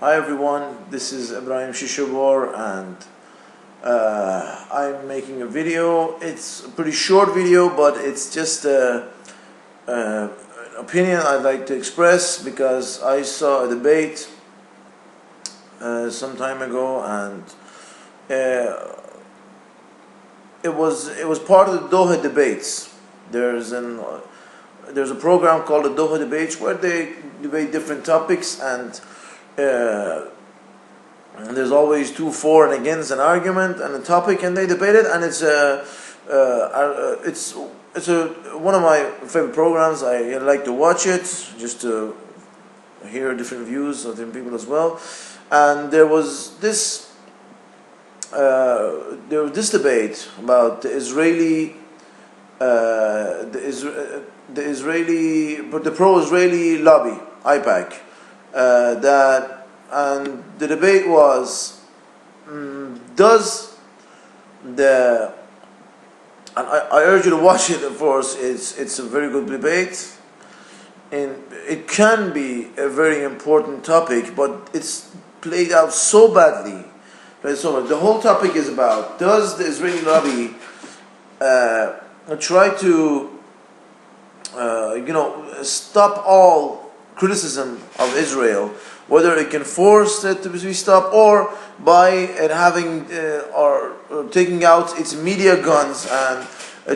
Hi everyone, this is Ibrahim Shishobor and I'm making a video. It's a pretty short video, but it's just an opinion I'd like to express because I saw a debate some time ago, and it was part of the Doha Debates. There's a program called the Doha Debate where they debate different topics, and there's always two for and against an argument and a topic, and they debate it, and it's one of my favorite programs. I like to watch it just to hear different views of different people as well. And there was this debate about the pro-Israeli lobby, AIPAC. And the debate was, does the, and I urge you to watch it, of course. It's a very good debate, and it can be a very important topic, but it's played out so badly. The whole topic is about, does the Israeli lobby try to stop all criticism of Israel, whether it can force it to be stopped, or by it having or taking out its media guns and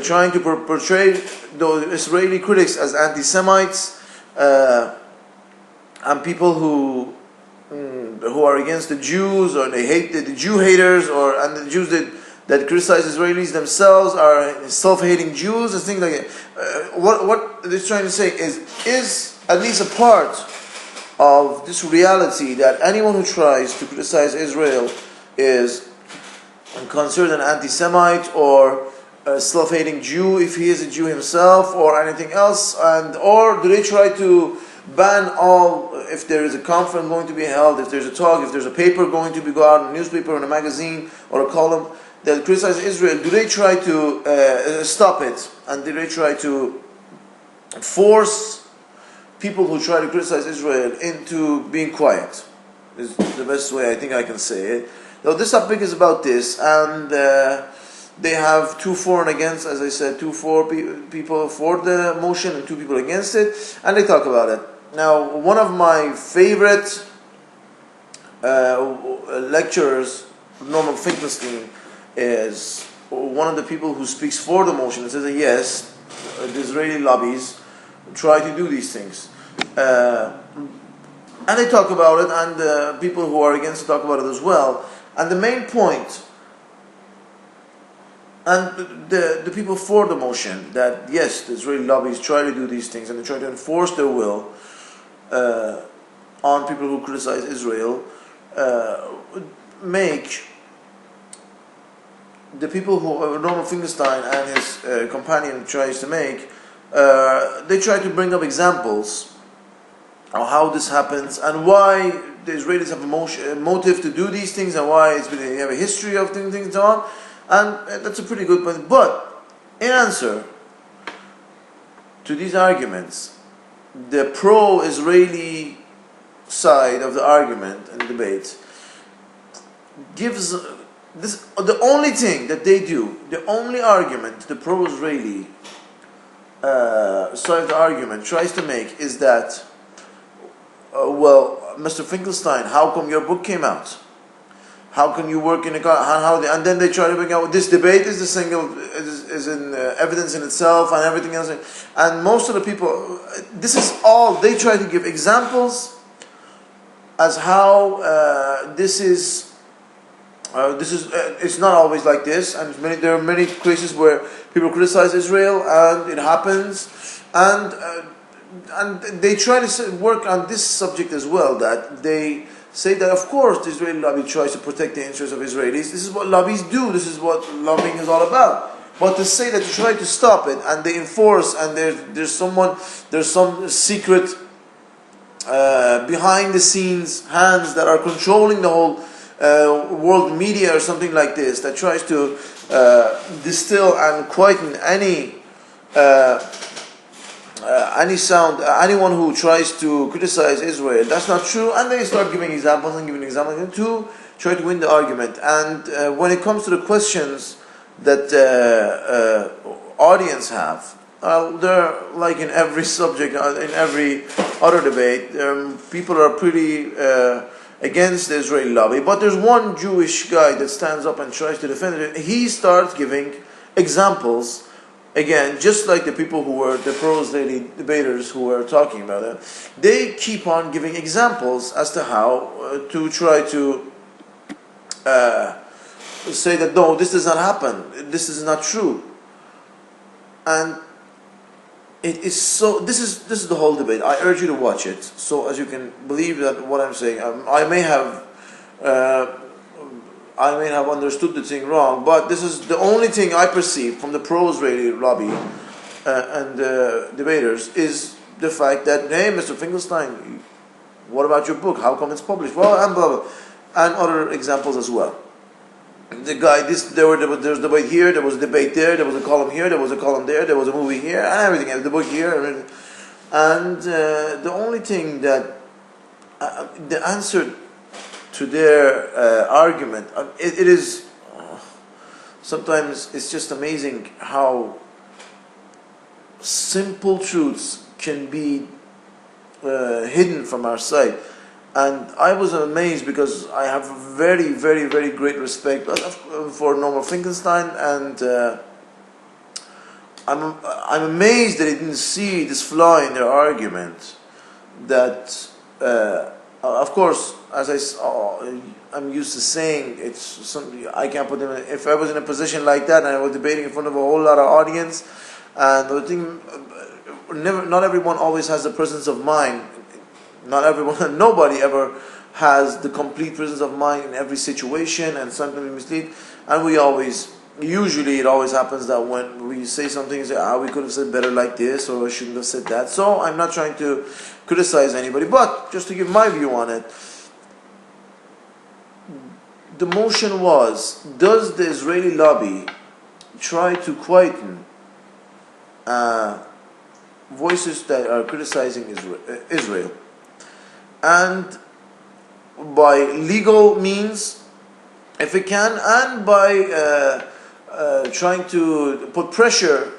trying to portray the Israeli critics as anti-Semites and people who are against the Jews, or they hate the Jew haters, and the Jews that criticize Israelis themselves are self-hating Jews and things like that. What they're trying to say is at least a part of this reality that anyone who tries to criticize Israel is considered an anti-Semite or a self-hating Jew if he is a Jew himself, or anything else, or do they try to ban all, if there is a conference going to be held, if there's a talk, if there's a paper going to go out in a newspaper, in a magazine, or a column that criticizes Israel, do they try to stop it? And do they try to force people who try to criticize Israel into being quiet? Is the best way I think I can say it. Now, this topic is about this, and they have two for and against, as I said, people for the motion and two people against it, and they talk about it. Now, one of my favorite lecturers, Norman Finkelstein, is one of the people who speaks for the motion and says that yes, the Israeli lobbies try to do these things. And they talk about it, and people who are against it talk about it as well. And the main point, and the people for the motion, that yes, the Israeli lobbies try to do these things and they try to enforce their will on people who criticize Israel, make the people who Norman Finkelstein and his companion tries to make, they try to bring up examples of how this happens and why the Israelis have a motive to do these things, and why they have a history of doing things and so on. And that's a pretty good point. But in answer to these arguments, the pro-Israeli side of the argument and debate gives this, the only thing that they do, the only argument the pro-Israeli side of the argument tries to make is that, well, Mr. Finkelstein, how come your book came out? How can you work in and then they try to bring out this debate is in evidence in itself and everything else. And most of the people, this is all they try to give examples as how this is. It's not always like this, and there are many cases where people criticize Israel, and it happens, and they try to work on this subject as well. That they say that, of course, the Israeli lobby tries to protect the interests of Israelis. This is what lobbies do. This is what lobbying is all about. But to say that you try to stop it, and they enforce, and there's some secret behind the scenes hands that are controlling the whole world media or something like this, that tries to distill and quieten any anyone who tries to criticize Israel, that's not true, and they start giving examples to try to win the argument. And when it comes to the questions that audience have, they're like in every subject, in every other debate, people are pretty against the Israeli lobby. But there's one Jewish guy that stands up and tries to defend it. He starts giving examples. Again, just like the people who were the pro-Israeli debaters who were talking about it, they keep on giving examples as to how to try to say that no, this does not happen, this is not true, and it is so. This is the whole debate. I urge you to watch it, so as you can believe that what I'm saying. I may have understood the thing wrong, but this is the only thing I perceive from the pro-Israeli lobby and debaters is the fact that, hey, Mr. Finkelstein, what about your book? How come it's published? Well, and blah, blah, and other examples as well. The guy, there was a debate here, there was a debate there was a column here, there was a column there was a movie here, and everything, and the book here, and the only thing that the answer to their argument, it is sometimes it's just amazing how simple truths can be hidden from our sight. And I was amazed because I have very, very, very great respect for Norman Finkelstein, and I'm amazed that he didn't see this flaw in their argument. That, of course, as I'm used to saying, it's something I can't put them in. If I was in a position like that and I was debating in front of a whole lot of audience, and the thing, not everyone always has the presence of mind. Nobody ever has the complete presence of mind in every situation, and sometimes we mislead. And usually it always happens that when we say something, we say, we could have said better like this, or I shouldn't have said that. So I'm not trying to criticize anybody, but just to give my view on it. The motion was, does the Israeli lobby try to quieten voices that are criticizing Israel? And by legal means, if it can, and by trying to put pressure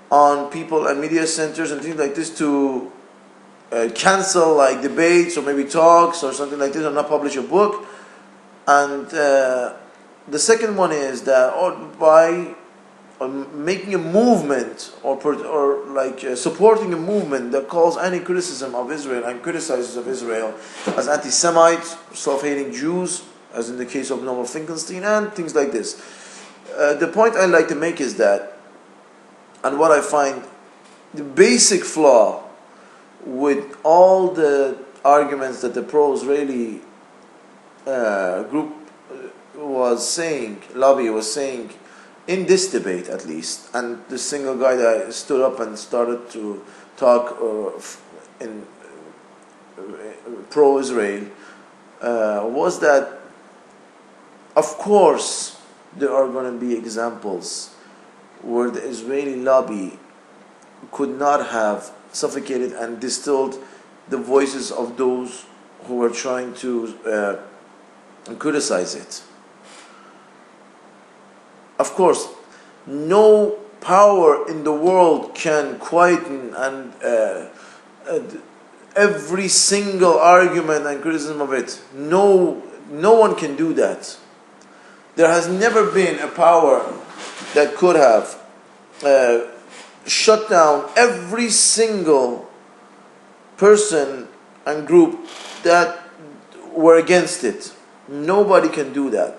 on people and media centers and things like this to cancel like debates or maybe talks or something like this, or not publish a book. And the second one is that by making a movement or supporting a movement that calls any criticism of Israel and criticizes of Israel as anti-Semites, self-hating Jews, as in the case of Noam Finkelstein, and things like this. The point I like to make is that, and what I find the basic flaw with all the arguments that the pro-Israeli group lobby was saying, in this debate at least, and the single guy that stood up and started to talk in pro-Israel, was that, of course, there are going to be examples where the Israeli lobby could not have suffocated and distilled the voices of those who were trying to criticize it. Of course, no power in the world can quieten and every single argument and criticism of it. No one can do that. There has never been a power that could have shut down every single person and group that were against it. Nobody can do that.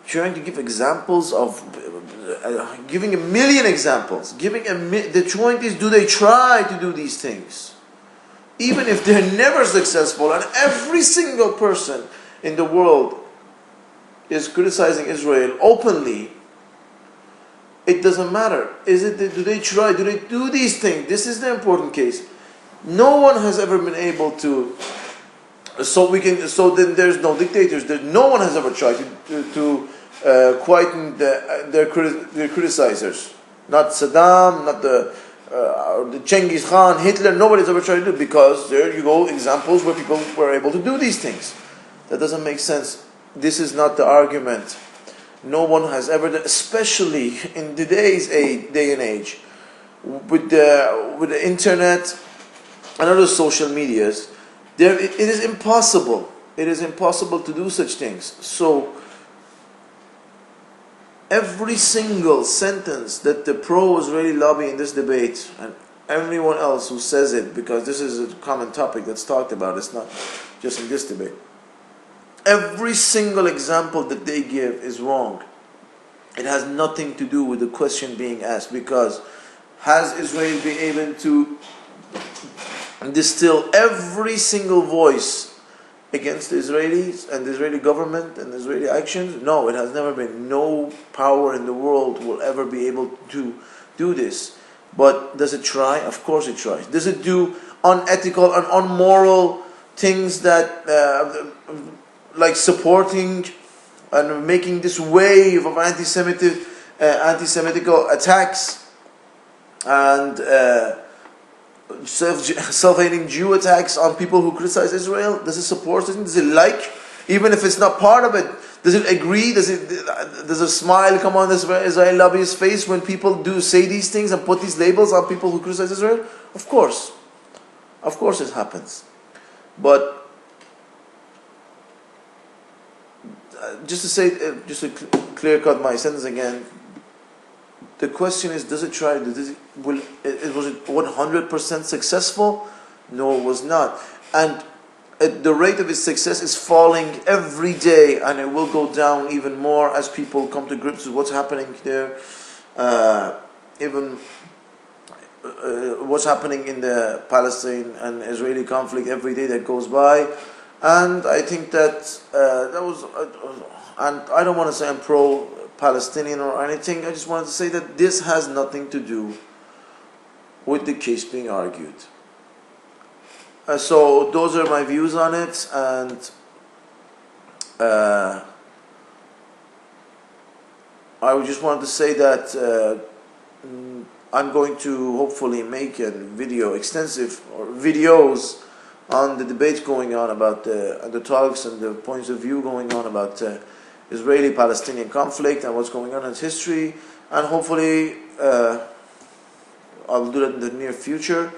Trying to give examples of, giving a million examples, the point is, do they try to do these things? Even if they're never successful, and every single person in the world is criticizing Israel openly, it doesn't matter. Do they try? Do they do these things? This is the important case. No one has ever been able to. So then there's no dictators. No one has ever tried to quieten their criticizers. Not Saddam, not the the Genghis Khan, Hitler, nobody's ever tried to do, because there you go, examples where people were able to do these things. That doesn't make sense. This is not the argument. No one has ever done, especially in today's day and age, with the internet and other social medias. It is impossible. It is impossible to do such things. So every single sentence that the pro-Israeli lobby in this debate, and everyone else who says it, because this is a common topic that's talked about, it's not just in this debate. Every single example that they give is wrong. It has nothing to do with the question being asked, because has Israel been able to distill every single voice against the Israelis and the Israeli government and the Israeli actions? No, it has never been. No power in the world will ever be able to do this. But does it try? Of course it tries. Does it do unethical and unmoral things that like supporting and making this wave of anti-Semitical attacks and self-hating Jew attacks on people who criticize Israel? Does it support it? Does it like? Even if it's not part of it, does it agree? Does a smile come on this Israeli lobbyist's face when people do say these things and put these labels on people who criticize Israel? Of course it happens. But just to clear cut my sentence again, the question is, does it try? Was it 100% successful? No, it was not. And the rate of its success is falling every day, and it will go down even more as people come to grips with what's happening there. Even what's happening in the Palestine and Israeli conflict every day that goes by. And I think that and I don't want to say I'm pro-Palestinian or anything. I just wanted to say that this has nothing to do with the case being argued. So those are my views on it, and I just wanted to say that I'm going to hopefully make a video, extensive videos on the debate going on about the talks and the points of view going on about Israeli-Palestinian conflict and what's going on in its history, and hopefully I'll do that in the near future.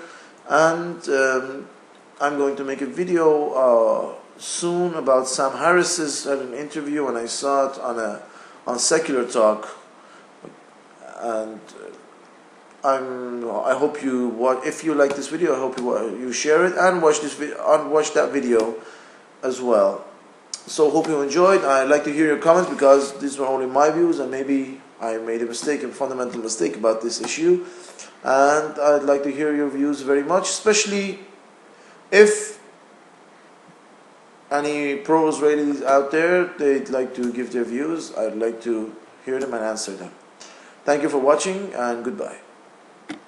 And I'm going to make a video soon about Sam Harris's an interview, and I saw it on Secular Talk, and I hope you watch. If you like this video, I hope you share it and watch that video as well. So hope you enjoyed. I'd like to hear your comments, because these were only my views, and maybe I made a fundamental mistake about this issue. And I'd like to hear your views very much, especially if any pro-Israelis out there, they'd like to give their views. I'd like to hear them and answer them. Thank you for watching, and goodbye.